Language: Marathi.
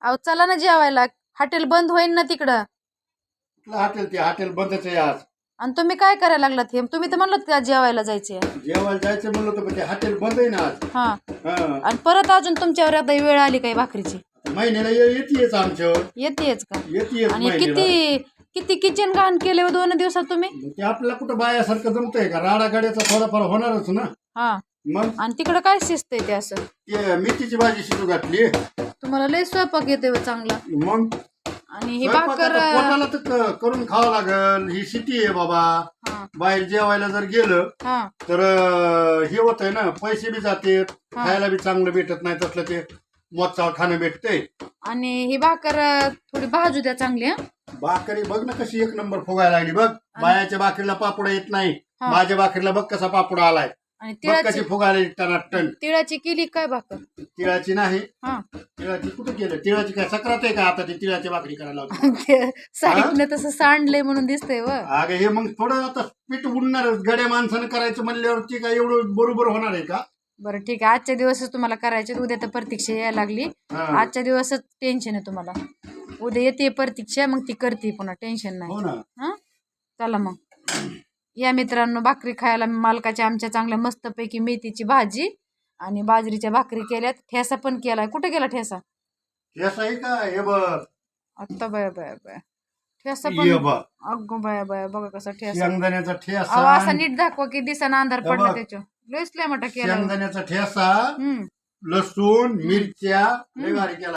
अहो चला ना जेवायला, हॉटेल बंद होईन ना तिकडं. हॉटेल ते हॉटेल बंदच आहे आज. आणि तुम्ही काय करायला लागलात हे? तुम्ही तर म्हणलात का जेवायला जायचे. जेवायला जायचं म्हणलं होतं पण ते हॉटेल बंद आहे ना आज. हा, हा. आणि परत अजून तुमच्यावर आता वेळ आली काय भाकरीची? महिन्याला येतेच आमच्यावर. येतेच का? येतेच आणि महिन्याला. किती किती किचन घाण केले 2 दिवसात तुम्ही? मग ते आपल्याला कुठं बायासारखं जमतंय का? राडागाड्याचा थोडाफार होणारच ना. हा, मग आणि तिकडं काय शिजतंय ते असं? ते मेथीची भाजी शिजू घातली. तुम्हाला लय स्वयंपाक येतोय हो चांगला. मग आणि ही स्वयंपाक भाकर आता पोटाला तर करून खावं लागल. ही सिटी आहे बाबा. हा बाहेर जेवायला जर गेलं हा तर हे होत आहे ना, पैसे बी जाते, खायला बी चांगलं भेटत नाही, तसलं ते मोजचाळ खाणं भेटतंय. आणि ही भाकर थोडी भाजू द्या चांगली. हा, भाकरी बघ ना कशी एक नंबर फुगायला लागली बघ. बायाच्या भाकरीला पापुडा येत नाही, हा. माझ्या भाकरीला बघ कसा पापुडा आलाय. आणि बघ कशी तिळाची फुगायला टन. तिळाची केली काय भाकर? तिळाची नाही. हा तिळाची कुठं केलं? तिळाची काय सक्रात आहे का आता ती तिळाची भाकरी करायला लावते? ते साईडने तसं सांडलंय म्हणून दिसतंय व. अगं हे मग थोडं आता पीठ उडणार, गड्या माणसानं करायचं म्हणल्यावरती काय एवढं बरोबर होणार आहे का? बरं ठीक आहे, आजच्या दिवसच तुम्हाला करायचे, उद्या तर प्रतीक्षा यायला लागली. हा. आजच्या दिवसच टेन्शन आहे तुम्हाला. उद्या येते प्रतीक्षा, मग ती करते पुन्हा, टेन्शन नाही. हो ना. हा, चला मग या मित्रांनो, भाकरी खायला मालकाच्या आमच्या चांगल्या मस्तपैकी मेथीची भाजी आणि बाजरीच्या भाकरी केल्यात. ठेसा पण केलाय. कुठे गेला ठेसा? ठेसा आहे का? हे बघ. आत्ता बाया बाया बाया ठेसा ये पण. बघ. अगो बाया बाया बघा कसा ठेसा. शेंगदाण्याचा अहो ठेसा. असा नीट दाखवा की दिसाना अंधार हे पडला बघ. त्याच्या. लयच लय मोठा केला. शेंगदाण्याचा ठेसा, हम्म लसूण, मिरच्या, लय भारी केला.